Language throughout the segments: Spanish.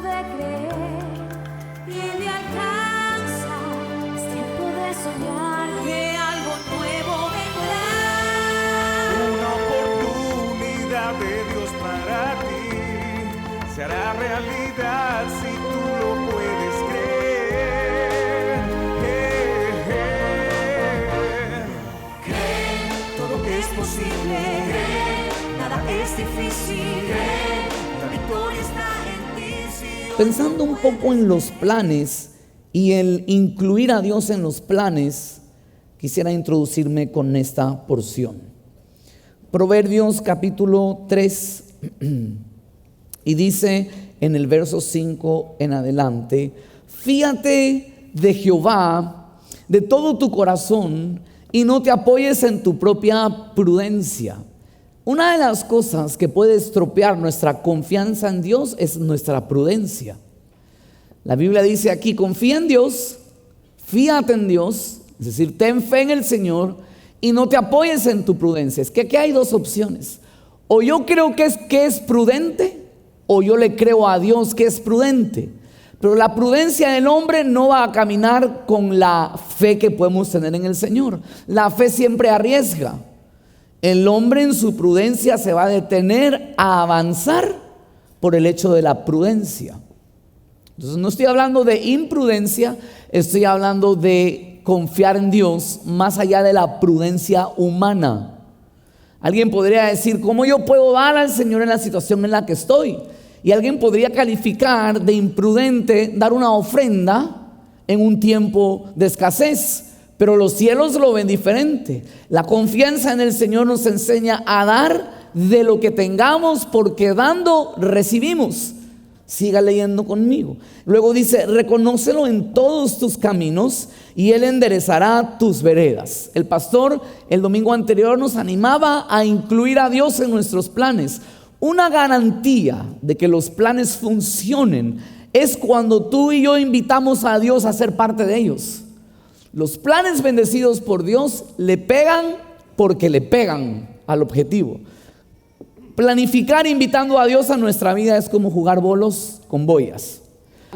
de creer, tiene alcanza, es tiempo de soñar que algo nuevo vendrá. Una oportunidad de Dios para ti se hará realidad si tú lo puedes creer. Cree, todo es posible. Cree, nada es difícil. Cree, la victoria está en ti. Pensando un poco en los planes y el incluir a Dios en los planes, quisiera introducirme con esta porción. Proverbios capítulo 3 y dice en el verso 5 en adelante: fíate de Jehová de todo tu corazón y no te apoyes en tu propia prudencia. Una de las cosas que puede estropear nuestra confianza en Dios es nuestra prudencia. La Biblia dice aquí: confía en Dios, fíate en Dios, es decir, ten fe en el Señor y no te apoyes en tu prudencia. Es que aquí hay dos opciones: o yo creo que es prudente, o yo le creo a Dios que es prudente. Pero la prudencia del hombre no va a caminar con la fe que podemos tener en el Señor. La fe siempre arriesga. El hombre en su prudencia se va a detener a avanzar por el hecho de la prudencia. Entonces no estoy hablando de imprudencia, estoy hablando de confiar en Dios más allá de la prudencia humana. Alguien podría decir: ¿cómo yo puedo dar al Señor en la situación en la que estoy? Y alguien podría calificar de imprudente dar una ofrenda en un tiempo de escasez. Pero los cielos lo ven diferente. La confianza en el Señor nos enseña a dar de lo que tengamos, porque dando recibimos. Siga leyendo conmigo. Luego dice: reconócelo en todos tus caminos y Él enderezará tus veredas. El pastor el domingo anterior nos animaba a incluir a Dios en nuestros planes. Una garantía de que los planes funcionen es cuando tú y yo invitamos a Dios a ser parte de ellos. Los planes bendecidos por Dios le pegan porque le pegan al objetivo. Planificar invitando a Dios a nuestra vida es como jugar bolos con boyas.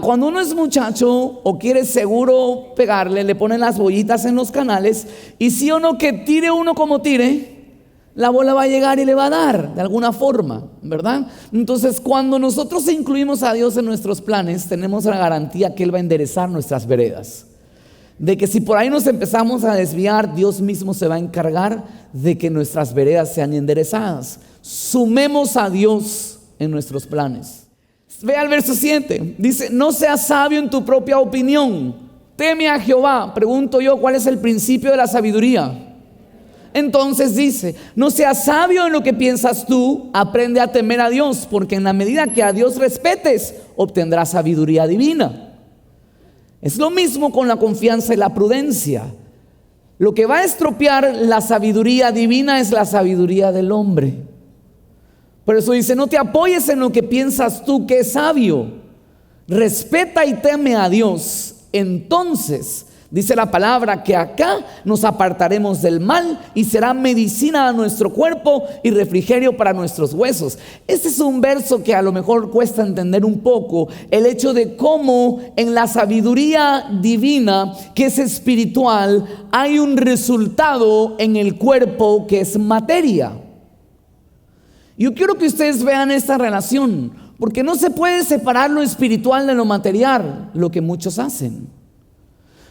Cuando uno es muchacho o quiere seguro pegarle, le ponen las boyitas en los canales, y si o no que tire uno como tire, la bola va a llegar y le va a dar de alguna forma, ¿verdad? Entonces, cuando nosotros incluimos a Dios en nuestros planes, tenemos la garantía que Él va a enderezar nuestras veredas. De que si por ahí nos empezamos a desviar, Dios mismo se va a encargar de que nuestras veredas sean enderezadas. Sumemos a Dios en nuestros planes. Vea el verso 7, dice: no seas sabio en tu propia opinión, teme a Jehová. Pregunto yo, ¿cuál es el principio de la sabiduría? Entonces dice: no seas sabio en lo que piensas tú, aprende a temer a Dios, porque en la medida que a Dios respetes, obtendrás sabiduría divina. Es lo mismo con la confianza y la prudencia. Lo que va a estropear la sabiduría divina es la sabiduría del hombre. Por eso dice: no te apoyes en lo que piensas tú que es sabio, respeta y teme a Dios. Entonces dice la palabra que acá nos apartaremos del mal y será medicina a nuestro cuerpo y refrigerio para nuestros huesos. Este es un verso que a lo mejor cuesta entender un poco, el hecho de cómo en la sabiduría divina, que es espiritual, hay un resultado en el cuerpo que es materia. Yo quiero que ustedes vean esta relación, porque no se puede separar lo espiritual de lo material, lo que muchos hacen.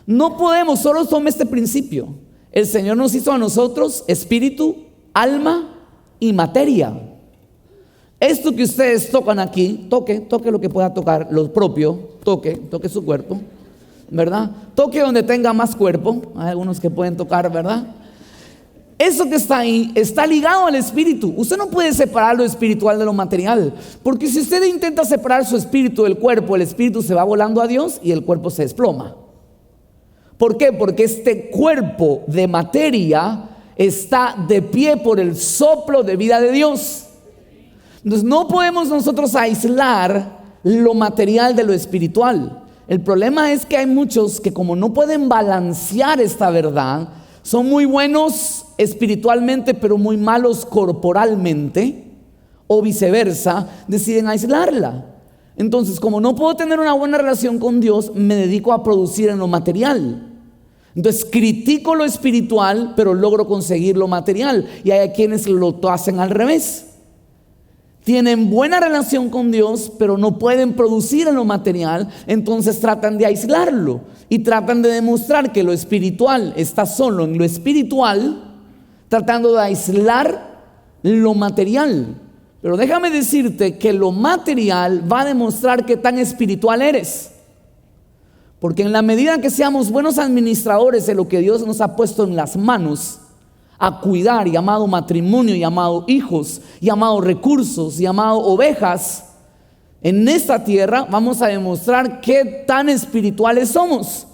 No podemos, solo tome este principio: el Señor nos hizo a nosotros espíritu, alma y materia. Esto que ustedes tocan aquí, toque lo que pueda tocar, lo propio, toque su cuerpo, ¿verdad? Toque donde tenga más cuerpo. Hay algunos que pueden tocar, ¿verdad? Eso que está ahí está ligado al espíritu. Usted no puede separar lo espiritual de lo material, porque si usted intenta separar su espíritu del cuerpo, el espíritu se va volando a Dios y el cuerpo se desploma. ¿Por qué? Porque este cuerpo de materia está de pie por el soplo de vida de Dios. Entonces no podemos nosotros aislar lo material de lo espiritual. El problema es que hay muchos que, como no pueden balancear esta verdad, son muy buenos espiritualmente pero muy malos corporalmente, o viceversa, deciden aislarla. Entonces, como no puedo tener una buena relación con Dios, me dedico a producir en lo material. Entonces critico lo espiritual, pero logro conseguir lo material. Y hay quienes lo hacen al revés. Tienen buena relación con Dios, pero no pueden producir en lo material. Entonces tratan de aislarlo y tratan de demostrar que lo espiritual está solo en lo espiritual, tratando de aislar lo material. Pero déjame decirte que lo material va a demostrar qué tan espiritual eres. Porque en la medida que seamos buenos administradores de lo que Dios nos ha puesto en las manos, a cuidar, llamado matrimonio, llamado hijos, llamado recursos, llamado ovejas, en esta tierra vamos a demostrar qué tan espirituales somos.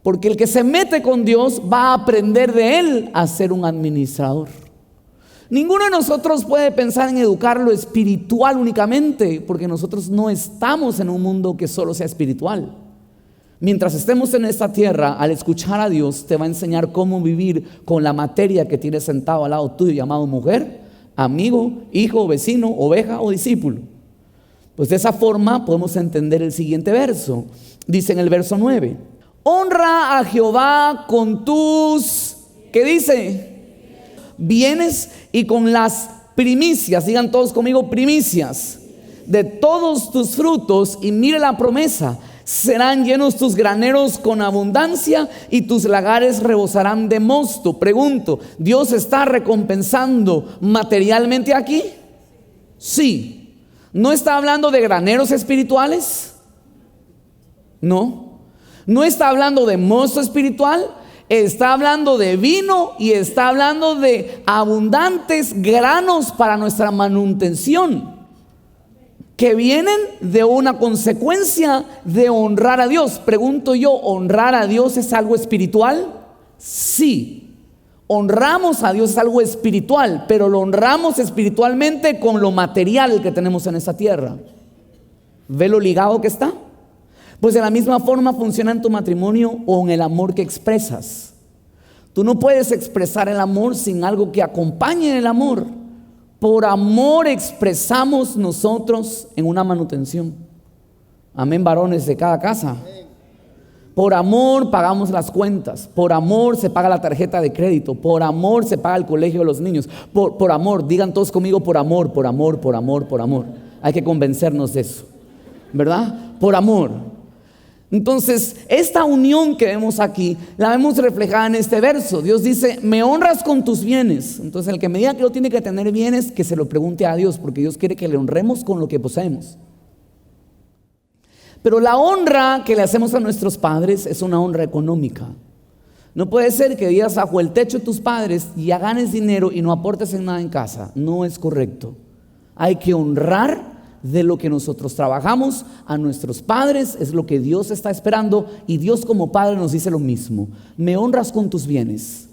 Porque el que se mete con Dios va a aprender de Él a ser un administrador. Ninguno de nosotros puede pensar en educar lo espiritual únicamente, porque nosotros no estamos en un mundo que solo sea espiritual. Mientras estemos en esta tierra, al escuchar a Dios, te va a enseñar cómo vivir con la materia que tienes sentado al lado tuyo, llamado mujer, amigo, hijo, vecino, oveja o discípulo. Pues de esa forma podemos entender el siguiente verso. Dice en el verso 9: honra a Jehová con tus, ¿qué dice? Bienes y con las primicias, digan todos conmigo, primicias, de todos tus frutos. Y mire la promesa: serán llenos tus graneros con abundancia y tus lagares rebosarán de mosto. Pregunto, ¿Dios está recompensando materialmente aquí? Sí. ¿No está hablando de graneros espirituales? No. ¿No está hablando de mosto espiritual? Está hablando de vino y está hablando de abundantes granos para nuestra manutención, que vienen de una consecuencia de honrar a Dios. Pregunto yo, ¿honrar a Dios es algo espiritual? Sí, honramos a Dios, es algo espiritual, pero lo honramos espiritualmente con lo material que tenemos en esta tierra. ¿Ve lo ligado que está? Pues de la misma forma funciona en tu matrimonio o en el amor que expresas. Tú no puedes expresar el amor sin algo que acompañe el amor. Por amor expresamos nosotros en una manutención. Amén, varones de cada casa. Por amor pagamos las cuentas. Por amor se paga la tarjeta de crédito. Por amor se paga el colegio de los niños. Por amor, digan todos conmigo, por amor, por amor, por amor, por amor. Hay que convencernos de eso, ¿verdad? Por amor. Entonces, esta unión que vemos aquí, la vemos reflejada en este verso. Dios dice, me honras con tus bienes. Entonces, el que me diga que no tiene que tener bienes, que se lo pregunte a Dios, porque Dios quiere que le honremos con lo que poseemos. Pero la honra que le hacemos a nuestros padres es una honra económica. No puede ser que vivas bajo el techo de tus padres y ya ganes dinero y no aportes en nada en casa. No es correcto. Hay que honrar de lo que nosotros trabajamos a nuestros padres. Es lo que Dios está esperando, y Dios como Padre nos dice lo mismo: me honras con tus bienes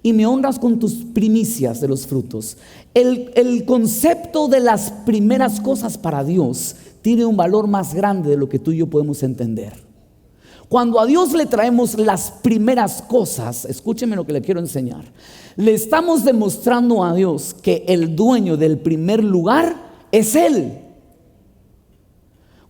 y me honras con tus primicias de los frutos. El concepto de las primeras cosas para Dios tiene un valor más grande de lo que tú y yo podemos entender. Cuando a Dios le traemos las primeras cosas, escúcheme lo que le quiero enseñar, le estamos demostrando a Dios que el dueño del primer lugar es Él.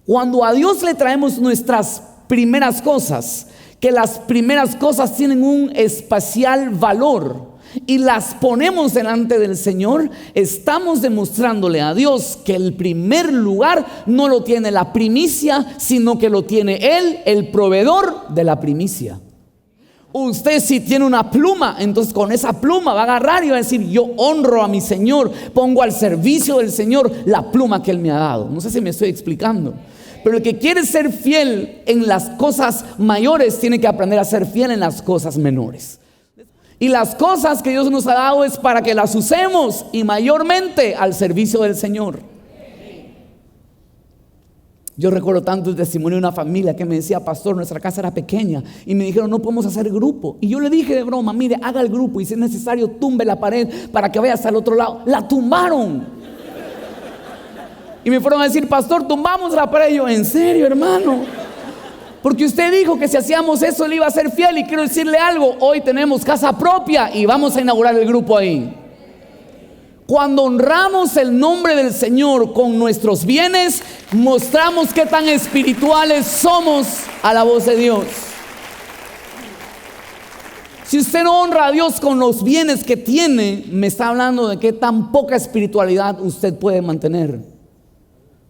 Cuando a Dios le traemos nuestras primeras cosas, que las primeras cosas tienen un especial valor, y las ponemos delante del Señor, estamos demostrándole a Dios que el primer lugar no lo tiene la primicia, sino que lo tiene Él, el proveedor de la primicia. Usted si tiene una pluma, entonces con esa pluma va a agarrar y va a decir: yo honro a mi Señor, pongo al servicio del Señor la pluma que Él me ha dado. No sé si me estoy explicando, pero el que quiere ser fiel en las cosas mayores tiene que aprender a ser fiel en las cosas menores. Y las cosas que Dios nos ha dado es para que las usemos, y mayormente al servicio del Señor. Yo recuerdo tanto el testimonio de una familia que me decía: pastor, nuestra casa era pequeña y me dijeron no podemos hacer grupo. Y yo le dije de broma: mire, haga el grupo y si es necesario tumbe la pared para que vaya hasta el otro lado. La tumbaron. Y me fueron a decir: pastor, tumbamos la pared. Y yo: ¿en serio, hermano? Porque usted dijo que si hacíamos eso le iba a ser fiel. Y quiero decirle algo: hoy tenemos casa propia y vamos a inaugurar el grupo ahí. Cuando honramos el nombre del Señor con nuestros bienes, mostramos qué tan espirituales somos a la voz de Dios. Si usted no honra a Dios con los bienes que tiene, me está hablando de qué tan poca espiritualidad usted puede mantener.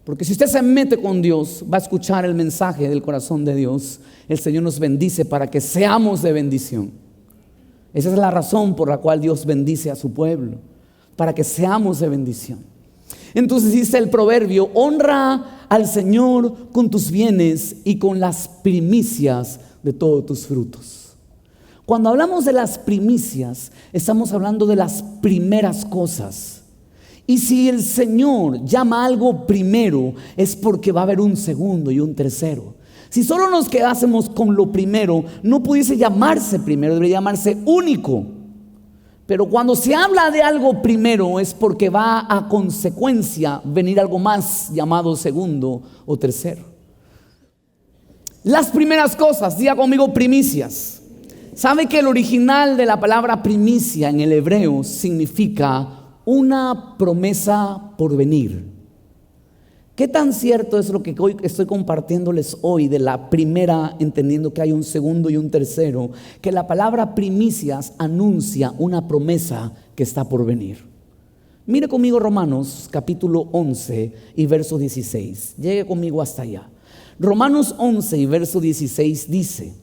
Porque si usted se mete con Dios, va a escuchar el mensaje del corazón de Dios. El Señor nos bendice para que seamos de bendición. Esa es la razón por la cual Dios bendice a su pueblo, para que seamos de bendición. Entonces dice el proverbio: honra al Señor con tus bienes y con las primicias de todos tus frutos. Cuando hablamos de las primicias, estamos hablando de las primeras cosas. Y si el Señor llama algo primero, es porque va a haber un segundo y un tercero. Si solo nos quedásemos con lo primero, no pudiese llamarse primero, debería llamarse único. Pero cuando se habla de algo primero, es porque va a consecuencia venir algo más llamado segundo o tercero. Las primeras cosas, diga conmigo primicias. ¿Sabe que el original de la palabra primicia en el hebreo significa una promesa por venir? ¿Qué tan cierto es lo que hoy estoy compartiéndoles hoy de la primera, entendiendo que hay un segundo y un tercero? Que la palabra primicias anuncia una promesa que está por venir. Mire conmigo Romanos capítulo 11 y verso 16. Llegue conmigo hasta allá. Romanos 11 y verso 16 dice: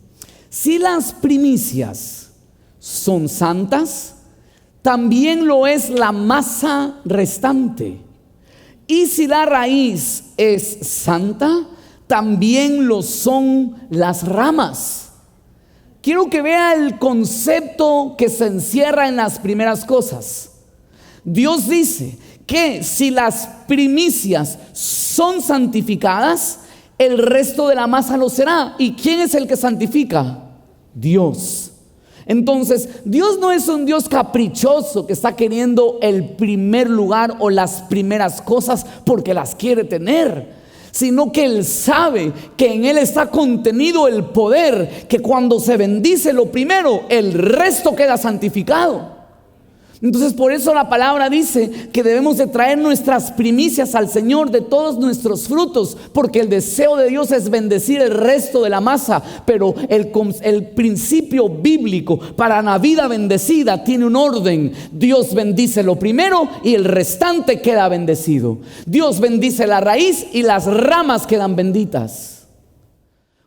si las primicias son santas, también lo es la masa restante. Y si la raíz es santa, también lo son las ramas. Quiero que vea el concepto que se encierra en las primeras cosas. Dios dice que si las primicias son santificadas, el resto de la masa lo será. ¿Y quién es el que santifica? Dios. Entonces, Dios no es un Dios caprichoso que está queriendo el primer lugar o las primeras cosas porque las quiere tener, sino que Él sabe que en Él está contenido el poder, que cuando se bendice lo primero, el resto queda santificado. Entonces por eso la palabra dice que debemos de traer nuestras primicias al Señor de todos nuestros frutos, porque el deseo de Dios es bendecir el resto de la masa. Pero el principio bíblico para la vida bendecida tiene un orden. Dios bendice lo primero y el restante queda bendecido. Dios bendice la raíz y las ramas quedan benditas.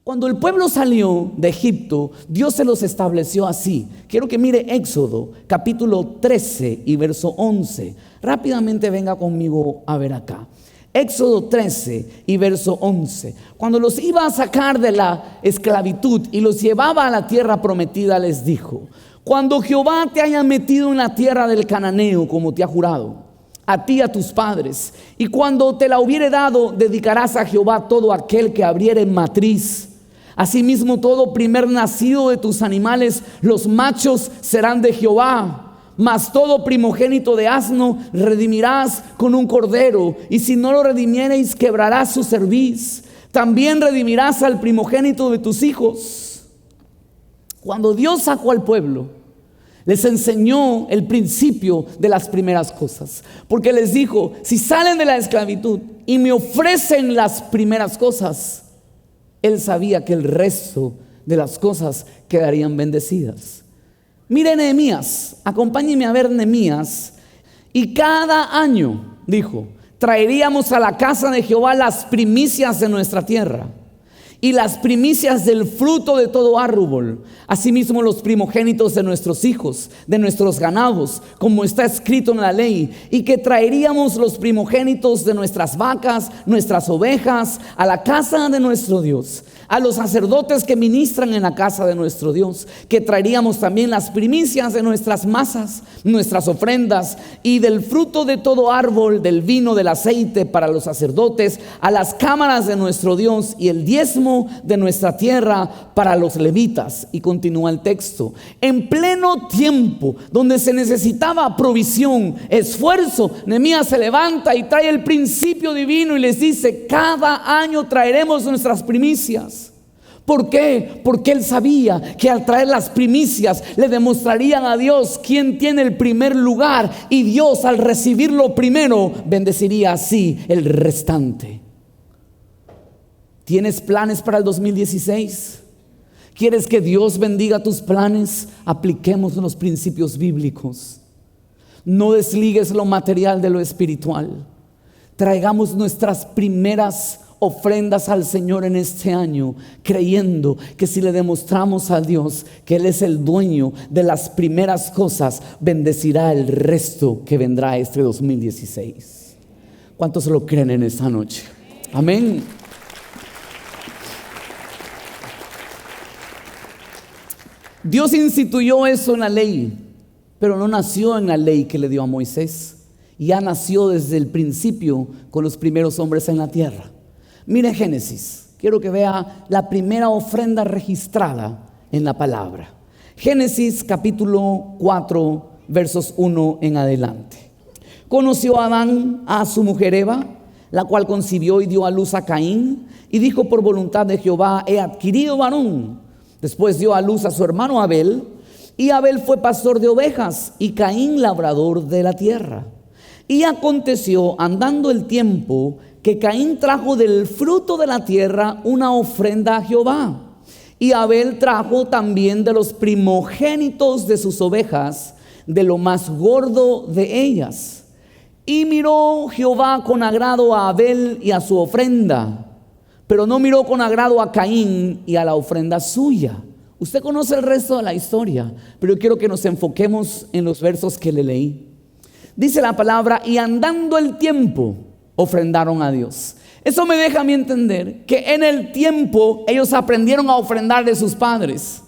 Cuando el pueblo salió de Egipto, Dios se los estableció así. Quiero que mire Éxodo capítulo 13 y verso 11. Rápidamente venga conmigo a ver acá. Éxodo 13 y verso 11. Cuando los iba a sacar de la esclavitud y los llevaba a la tierra prometida, les dijo: cuando Jehová te haya metido en la tierra del cananeo, como te ha jurado, a ti y a tus padres, y cuando te la hubiere dado, dedicarás a Jehová todo aquel que abriere matriz. Asimismo, todo primer nacido de tus animales, los machos, serán de Jehová. Mas todo primogénito de asno redimirás con un cordero, y si no lo redimiereis, quebrarás su cerviz. También redimirás al primogénito de tus hijos. Cuando Dios sacó al pueblo, les enseñó el principio de las primeras cosas, porque les dijo: si salen de la esclavitud y me ofrecen las primeras cosas, Él sabía que el resto de las cosas quedarían bendecidas. Mire Nehemías, acompáñeme a ver Nehemías. Y cada año, dijo, traeríamos a la casa de Jehová las primicias de nuestra tierra y las primicias del fruto de todo árbol, asimismo los primogénitos de nuestros hijos, de nuestros ganados, como está escrito en la ley, y que traeríamos los primogénitos de nuestras vacas, nuestras ovejas, a la casa de nuestro Dios, a los sacerdotes que ministran en la casa de nuestro Dios, que traeríamos también las primicias de nuestras masas, nuestras ofrendas, y del fruto de todo árbol, del vino, del aceite para los sacerdotes, a las cámaras de nuestro Dios, y el diezmo de nuestra tierra para los levitas. Y continúa el texto: en pleno tiempo donde se necesitaba provisión, esfuerzo, Nehemías se levanta y trae el principio divino y les dice: cada año traeremos nuestras primicias. ¿Por qué? Porque él sabía que al traer las primicias le demostrarían a Dios quién tiene el primer lugar, y Dios, al recibirlo primero, bendeciría así el restante. ¿Tienes planes para el 2016? ¿Quieres que Dios bendiga tus planes? Apliquemos los principios bíblicos. No desligues lo material de lo espiritual. Traigamos nuestras primeras ofrendas al Señor en este año, creyendo que si le demostramos a Dios que Él es el dueño de las primeras cosas, bendecirá el resto que vendrá este 2016. ¿Cuántos lo creen en esta noche? Amén. Dios instituyó eso en la ley, pero no nació en la ley que le dio a Moisés. Ya nació desde el principio con los primeros hombres en la tierra. Mire Génesis, quiero que vea la primera ofrenda registrada en la palabra. Génesis capítulo 4, versos 1 en adelante. Conoció Adán a su mujer Eva, la cual concibió y dio a luz a Caín, y dijo: por voluntad de Jehová he adquirido varón. Después dio a luz a su hermano Abel, y Abel fue pastor de ovejas, y Caín labrador de la tierra. Y aconteció, andando el tiempo, que Caín trajo del fruto de la tierra una ofrenda a Jehová, y Abel trajo también de los primogénitos de sus ovejas, de lo más gordo de ellas. Y miró Jehová con agrado a Abel y a su ofrenda, pero no miró con agrado a Caín y a la ofrenda suya. Usted conoce el resto de la historia, pero yo quiero que nos enfoquemos en los versos que le leí. Dice la palabra: y andando el tiempo, ofrendaron a Dios. Eso me deja a mí entender que en el tiempo ellos aprendieron a ofrendar de sus padres,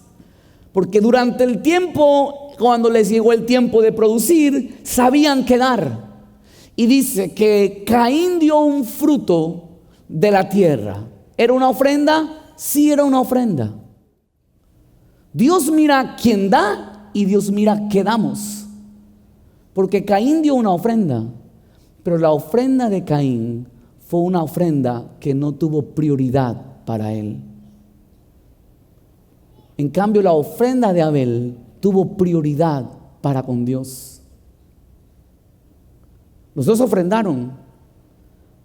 porque durante el tiempo, cuando les llegó el tiempo de producir, sabían qué dar. Y dice que Caín dio un fruto de la tierra. ¿Era una ofrenda? Sí, era una ofrenda. Dios mira quién da y Dios mira qué damos. Porque Caín dio una ofrenda, pero la ofrenda de Caín fue una ofrenda que no tuvo prioridad para él. En cambio, la ofrenda de Abel tuvo prioridad para con Dios. Los dos ofrendaron,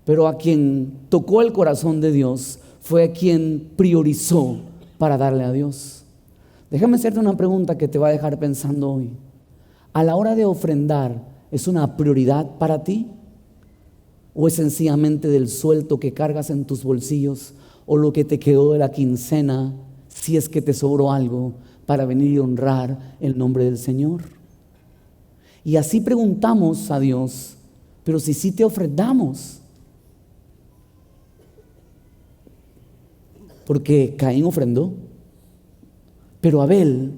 pero a quien tocó el corazón de Dios fue a quien priorizó para darle a Dios. Déjame hacerte una pregunta que te va a dejar pensando hoy. A la hora de ofrendar, ¿es una prioridad para ti? ¿O es sencillamente del sueldo que cargas en tus bolsillos, o lo que te quedó de la quincena, si es que te sobró algo, para venir y honrar el nombre del Señor? Y así preguntamos a Dios: pero si sí te ofrendamos. Porque Caín ofrendó, pero Abel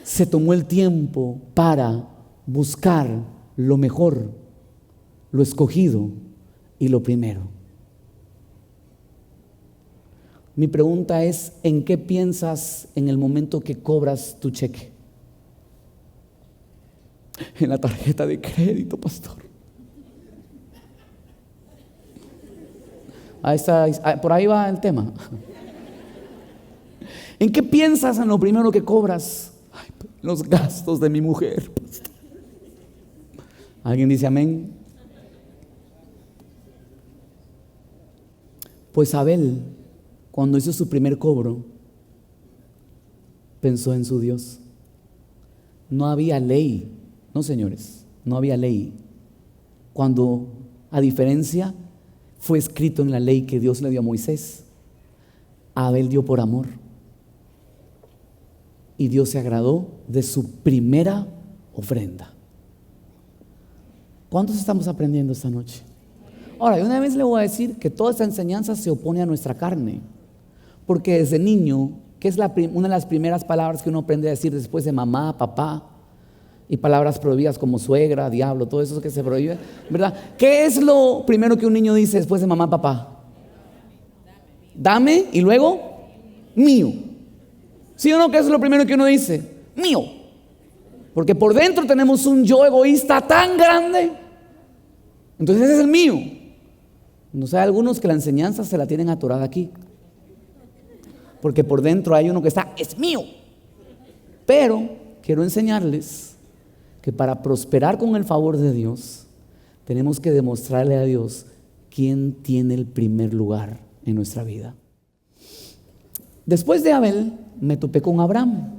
se tomó el tiempo para buscar lo mejor, lo escogido y lo primero. Mi pregunta es: ¿en qué piensas en el momento que cobras tu cheque? En la tarjeta de crédito, pastor. Ahí está, por ahí va el tema. ¿En qué piensas en lo primero que cobras? Ay, los gastos de mi mujer, pastor. ¿Alguien dice amén? Pues Abel, cuando hizo su primer cobro, pensó en su Dios. No había ley. No, señores, no había ley. Cuando, a diferencia, fue escrito en la ley que Dios le dio a Moisés, Abel dio por amor. Y Dios se agradó de su primera ofrenda. ¿Cuántos estamos aprendiendo esta noche? Ahora, una vez le voy a decir que toda esta enseñanza se opone a nuestra carne. Porque desde niño, que es una de las primeras palabras que uno aprende a decir después de mamá, papá, y palabras prohibidas como suegra, diablo, todo eso que se prohíbe, ¿verdad? ¿Qué es lo primero que un niño dice después de mamá, papá? Dame, y luego mío. ¿Sí o no? ¿Qué es lo primero que uno dice? Mío. Porque por dentro tenemos un yo egoísta tan grande. Entonces ese es el mío. No sé, algunos que la enseñanza se la tienen atorada aquí. porque por dentro hay uno que está, es mío. Pero quiero enseñarles que para prosperar con el favor de Dios, tenemos que demostrarle a Dios quién tiene el primer lugar en nuestra vida. Después de Abel, me topé con Abraham.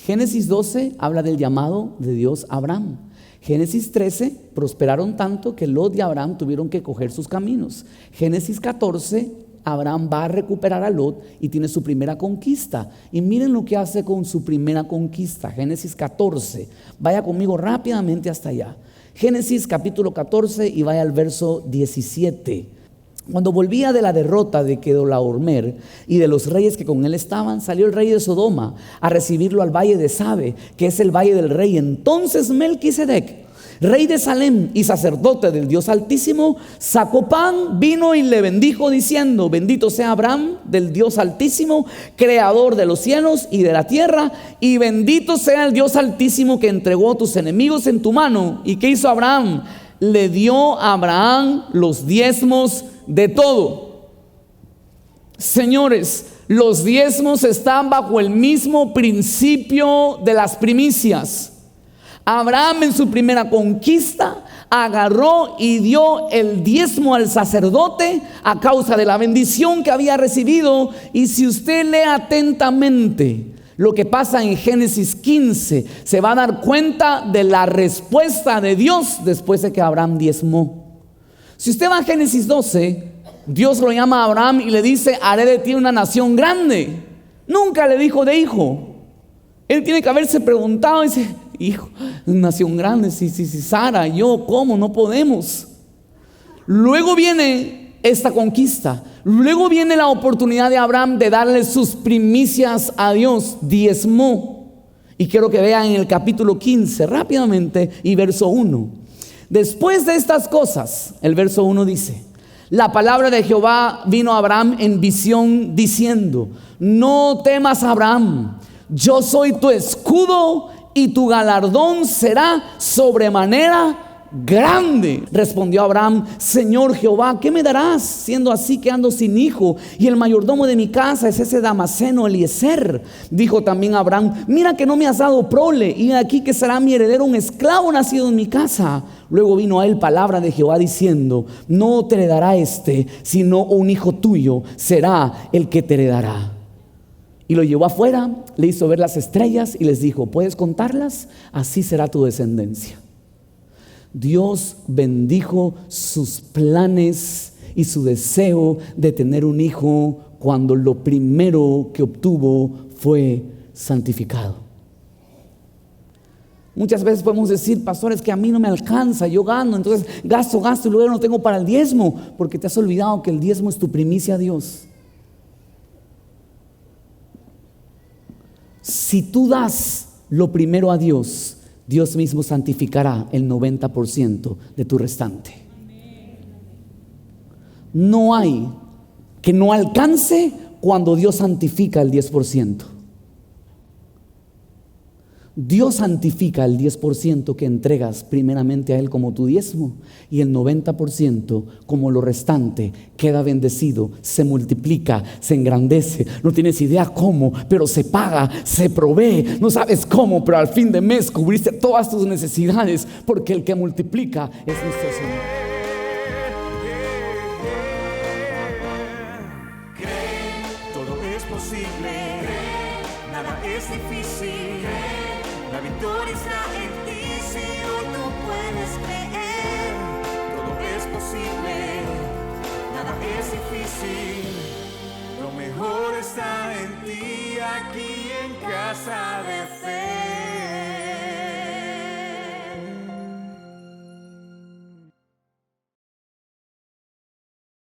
Génesis 12 habla del llamado de Dios a Abraham. Génesis 13, prosperaron tanto que Lot y Abraham tuvieron que coger sus caminos. Génesis 14, Abraham va a recuperar a Lot y tiene su primera conquista. Y miren lo que hace con su primera conquista. Génesis 14, vaya conmigo rápidamente hasta allá. Génesis capítulo 14 y vaya al verso 17. Cuando volvía de la derrota de Kedorlaomer y de los reyes que con él estaban, salió el rey de Sodoma a recibirlo al valle de Sabe, que es el valle del rey. Entonces Melquisedec, rey de Salem y sacerdote del Dios Altísimo, sacó pan, vino y le bendijo diciendo: bendito sea Abraham del Dios Altísimo, creador de los cielos y de la tierra, y bendito sea el Dios Altísimo que entregó a tus enemigos en tu mano. ¿Y qué hizo Abraham? Le dio a Abraham los diezmos de todo. Señores, los diezmos están bajo el mismo principio de las primicias. Abraham en su primera conquista agarró y dio el diezmo al sacerdote a causa de la bendición que había recibido. Y si usted lee atentamente lo que pasa en Génesis 15, se va a dar cuenta de la respuesta de Dios después de que Abraham diezmó. Si usted va a Génesis 12, Dios lo llama a Abraham y le dice: haré de ti una nación grande. Nunca le dijo de hijo. Él tiene que haberse preguntado, dice: hijo, nación grande, si Sara, yo, ¿cómo? No podemos. Luego viene esta conquista. Luego viene la oportunidad de Abraham de darle sus primicias a Dios. Diezmó. Y quiero que vean en el capítulo 15 rápidamente y verso 1. Después de estas cosas, el verso 1 dice: la palabra de Jehová vino a Abraham en visión diciendo: no temas, Abraham, yo soy tu escudo y tu galardón será sobremanera grande. Respondió Abraham: Señor Jehová, ¿qué me darás siendo así que ando sin hijo? Y el mayordomo de mi casa es ese Damaseno Eliezer. Dijo también Abraham: mira que no me has dado prole, y aquí que será mi heredero un esclavo nacido en mi casa. Luego vino a él palabra de Jehová diciendo: no te heredará sino un hijo tuyo será el que te heredará. Y lo llevó afuera, le hizo ver las estrellas y les dijo: ¿puedes contarlas? Así será tu descendencia. Dios bendijo sus planes y su deseo de tener un hijo cuando lo primero que obtuvo fue santificado. Muchas veces podemos decir: pastor, es que a mí no me alcanza, yo gano, entonces gasto y luego no tengo para el diezmo, porque te has olvidado que el diezmo es tu primicia a Dios. Si tú das lo primero a Dios, Dios mismo santificará el 90% de tu restante. No hay que no alcance cuando Dios santifica el 10%. Dios santifica el 10% que entregas primeramente a Él como tu diezmo, y el 90% como lo restante queda bendecido, se multiplica, se engrandece. No tienes idea cómo, pero se paga, se provee. No sabes cómo, pero al fin de mes cubriste todas tus necesidades, porque el que multiplica es nuestro Señor. Todo es posible, nada es difícil. La victoria está en ti si hoy tú puedes creer. Todo es posible, nada es difícil. Lo mejor está en ti aquí en Casa de Fe.